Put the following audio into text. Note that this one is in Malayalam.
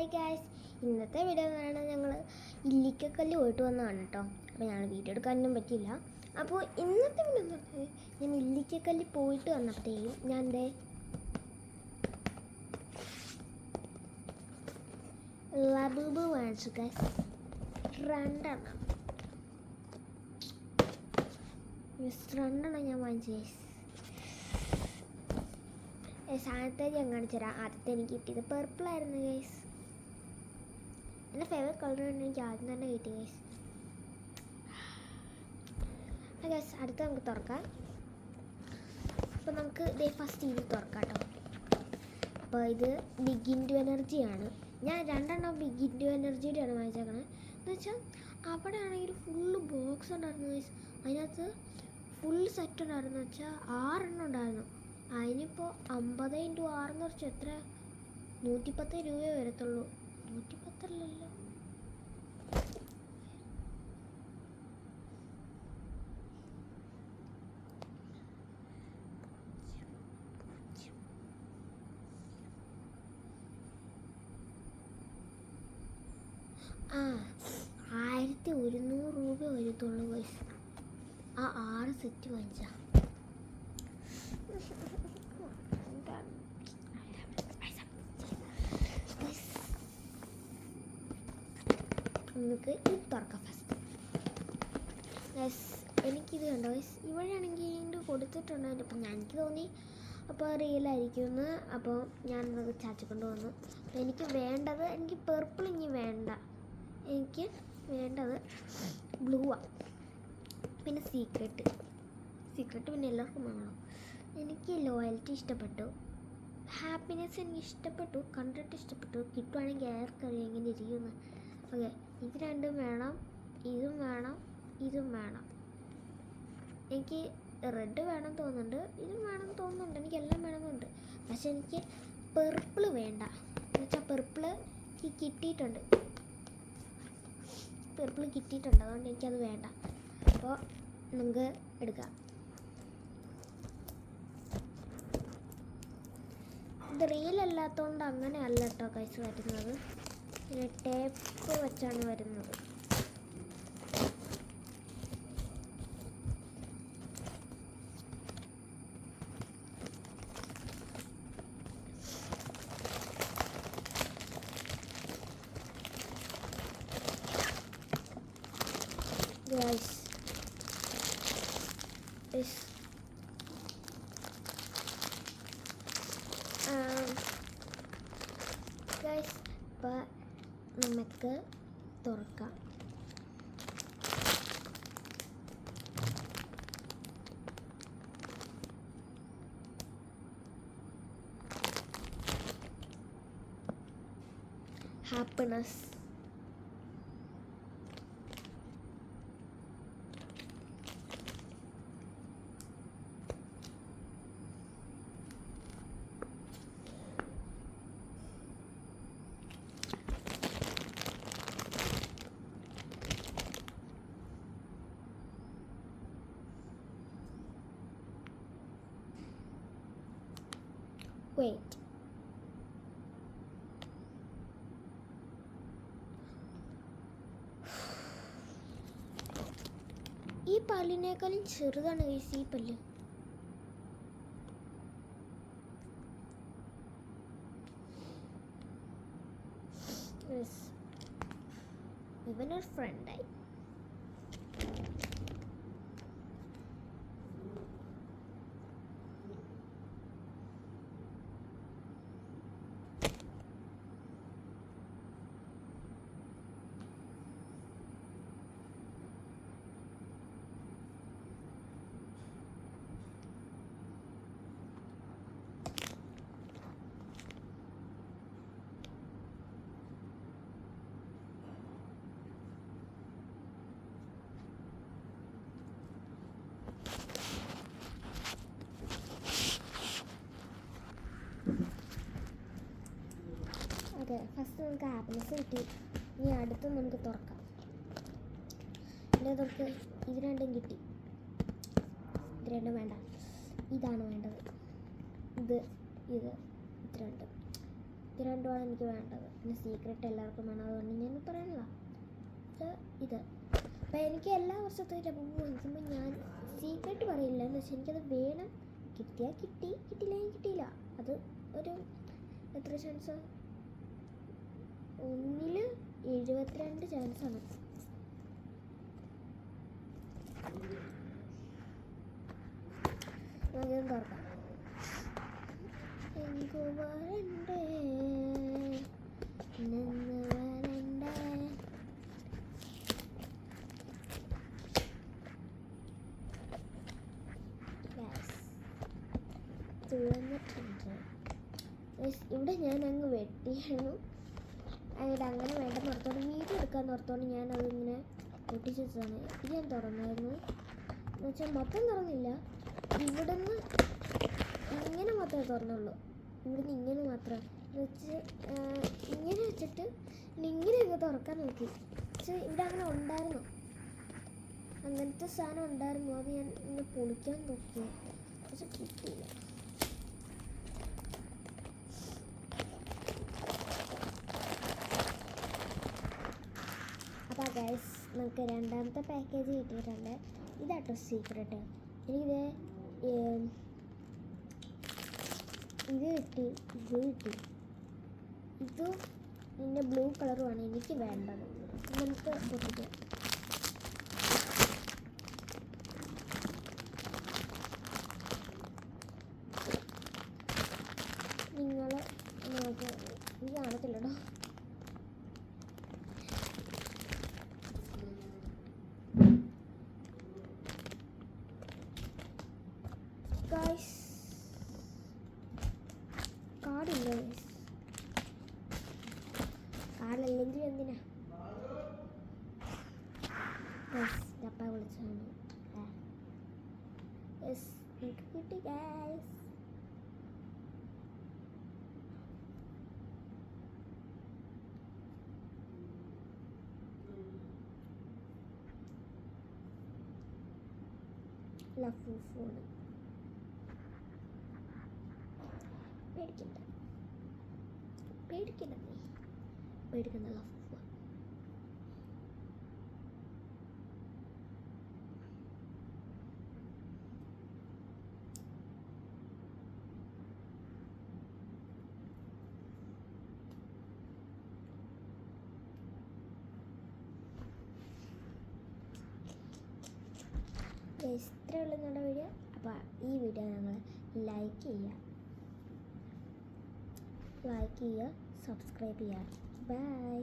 ഹായ് ഗായ്സ്, ഇന്നത്തെ വീഡിയോ എന്ന് പറയുന്നത് ഞങ്ങൾ ഇല്ലിക്കക്കല്ല് പോയിട്ട് വന്നതാണ് കേട്ടോ. അപ്പോൾ ഞങ്ങൾ വീഡിയോ എടുക്കാനൊന്നും പറ്റില്ല. അപ്പോൾ ഇന്നത്തെ വീഡിയോ ഞാൻ ഇല്ലിക്കക്കല്ല് പോയിട്ട് വന്നപ്പോഴത്തേക്കും ഞാൻ എൻ്റെ ലബൂബ് വാങ്ങിച്ചു ഗായ്സ്. രണ്ടെണ്ണം ഞാൻ വാങ്ങിച്ചു ഗായ്സ്. സാധനത്തെ ഞാൻ കാണിച്ചു തരാം. ആദ്യത്തെ എനിക്ക് കിട്ടിയത് പർപ്പിളായിരുന്നു ഗൈസ്. എൻ്റെ ഫേവറേറ്റ് കളർ എനിക്ക് ആദ്യം തന്നെ കിട്ടി ഗൈസ്. ഗൈസ് അടുത്ത നമുക്ക് തുറക്കാം. അപ്പോൾ നമുക്ക് ഇതേ ഫസ്റ്റ് ഇത് തുറക്കാം കേട്ടോ. അപ്പോൾ ഇത് ബിഗ് ഇൻറ്റു എനർജിയാണ്. ഞാൻ രണ്ടെണ്ണം ബിഗ് ഇൻറ്റു എനർജിയുടെയാണ് വാങ്ങിച്ചേക്കണത്. എന്ന് വെച്ചാൽ അവിടെ ആണെങ്കിൽ ഫുള്ള് ബോക്സ് ഉണ്ടായിരുന്നു ഗൈസ്. അതിനകത്ത് ഫുൾ സെറ്റ് ഉണ്ടായിരുന്നു. വെച്ചാൽ 6 ഉണ്ടായിരുന്നു. അതിനിപ്പോൾ 50 × 6 എന്ന് വെച്ചാൽ എത്ര? 110 രൂപയെ വരത്തുള്ളൂ. 110 അല്ലല്ലോ. ആ 1100 രൂപ വരത്തുള്ളൂ പൈസ. ആ 6 സെറ്റ് വാങ്ങിച്ചാ. നമുക്ക് ഇത് തുറക്കാം ഫസ്റ്റ്. എനിക്കിത് കണ്ടോ ഇവിടെയാണെങ്കിൽ ഇത് കൊടുത്തിട്ടുണ്ടായിരുന്നു. അപ്പം എനിക്ക് തോന്നി അപ്പോൾ റിയലായിരിക്കുമെന്ന്. അപ്പോൾ ഞാൻ അത് ചാച്ചിക്കൊണ്ട് വന്നു. അപ്പോൾ എനിക്ക് വേണ്ടത്, എനിക്ക് പർപ്പിൾ ഇനി വേണ്ട, എനിക്ക് വേണ്ടത് ബ്ലൂവാണ്. പിന്നെ സീക്രട്ട് പിന്നെ എല്ലാവർക്കും വേണം. എനിക്ക് ലോയൽറ്റി ഇഷ്ടപ്പെട്ടു, ഹാപ്പിനെസ് എനിക്ക് ഇഷ്ടപ്പെട്ടു, കണ്ടിട്ട് ഇഷ്ടപ്പെട്ടു. കിട്ടുവാണെങ്കിൽ ആർക്കറിയാം എങ്ങനെ ഇരിക്കുമെന്ന്. ഓക്കെ, ഇത് രണ്ടും വേണം, ഇതും വേണം, ഇതും വേണം. എനിക്ക് റെഡ് വേണം തോന്നുന്നുണ്ട്, ഇതും വേണം തോന്നുന്നുണ്ട്, എനിക്ക് എല്ലാം വേണമെന്നുണ്ട്. പക്ഷെ എനിക്ക് പർപ്പിൾ വേണ്ട. എന്ന് വെച്ചാൽ പർപ്പിൾ കിട്ടിയിട്ടുണ്ട്, അതുകൊണ്ട് എനിക്കത് വേണ്ട. അപ്പോൾ നമുക്ക് എടുക്കാം. ഇത് റിയൽ അല്ലാത്തതുകൊണ്ട് അങ്ങനെ അല്ല കേട്ടോ കൈസ് വരുന്നത്. പിന്നെ ടേപ്പ് വെച്ചാണ് വരുന്നത്. ഗൈസ് ഇപ്പോൾ നമുക്ക് തുറക്കാം. ഹാപ്പിനെസ്, wait, ഈ പല്ലിനേക്കാളും ചെറുതാണ് ഗൈസ് ഈ പല്ല്. ഇവനൊരു ഫ്രണ്ടായി. ഓക്കെ, ഫസ്റ്റ് നമുക്ക് ഹാപ്പിനെസ് കിട്ടി. ഇനി അടുത്ത് നമുക്ക് തുറക്കാം. നമുക്ക് ഇത് രണ്ടും കിട്ടി. ഇത് രണ്ടും വേണ്ട, ഇതാണ് വേണ്ടത്. ഇത് ഇത് ഇത് രണ്ടും രണ്ടുമാണ് എനിക്ക് വേണ്ടത്. പിന്നെ സീക്രട്ട് എല്ലാവർക്കും വേണം, അതുകൊണ്ട് ഞാൻ പറയുന്നില്ല. ഇത് അപ്പം എനിക്ക് എല്ലാ വർഷത്തെ ലബു വാങ്ങിക്കുമ്പോൾ ഞാൻ സീക്രട്ട് പറയില്ല എന്ന് വെച്ചാൽ എനിക്കത് വേണം. കിട്ടിയാൽ കിട്ടി, കിട്ടിയില്ലെങ്കിൽ കിട്ടിയില്ല. അത് ഒരു എത്ര ചാൻസ്? 1/72 ചാൻസാണ്. നമുക്കിത് തുറക്കാം. എനിക്ക് വരണ്ടേ നിന്ന് വരണ്ടേ. തുറന്നിട്ടുണ്ട്. ഇവിടെ ഞാൻ അങ്ങ് വെട്ടിയായിരുന്നു. അതിൻ്റെ അങ്ങനെ വേണ്ടെന്ന് ഓർത്തോണ്ട് വീഡിയോ എടുക്കാൻ ഓർത്തോണ്ട് ഞാൻ അതിങ്ങനെ പൊട്ടിച്ച് വെച്ചതാണ്. ഇത് ഞാൻ തുറന്നായിരുന്നു എന്ന് വെച്ചാൽ മൊത്തം തുറന്നില്ല. ഇവിടുന്ന് ഇങ്ങനെ മാത്രമേ തുറന്നുള്ളൂ. ഇവിടുന്ന് ഇങ്ങനെ മാത്രം എന്ന് വെച്ച് ഇങ്ങനെ വെച്ചിട്ട് ഇങ്ങനെയൊക്കെ തുറക്കാൻ നോക്കി. പക്ഷേ ഇവിടെ അങ്ങനെ ഉണ്ടായിരുന്നു, അങ്ങനത്തെ സാധനം ഉണ്ടായിരുന്നു. അത് ഞാൻ ഇങ്ങനെ പൊളിക്കാൻ നോക്കി, പക്ഷെ കിട്ടിയില്ല. അപ്പോൾ ഗൈസ് നമുക്ക് രണ്ടാമത്തെ പാക്കേജ് കിട്ടിയിട്ടുണ്ട്. ഇതാട്ടോ സീക്രട്ട്. എനിക്കിത് ഇത് കിട്ടി, ഇത് കിട്ടി. ഇതും ഇതിൻ്റെ ബ്ലൂ കളറുമാണ് എനിക്ക് വേണ്ടത്. നമുക്ക് പൊട്ടിക്കാം. നിങ്ങൾ നോക്കി ഇത് കാണത്തില്ലടോ. കാർഡില്ല. കാർഡല്ലെങ്കിൽ എന്തിനാ ഡപ്പ വിളിച്ചാണ്. കിട്ടി ഗൈസ്. ലഫൂഫാണ്. പേടിക്കണ്ട പേടിക്കണ്ട നീ പേടിക്കണ്ട. ലഫൂഫ ഇത്രയുള്ള ഞങ്ങളുടെ വീഡിയോ. അപ്പോൾ ഈ വീഡിയോ നിങ്ങൾ ലൈക്ക് ചെയ്യുക, സബ്സ്ക്രൈബ് ചെയ്യുക. ബൈ.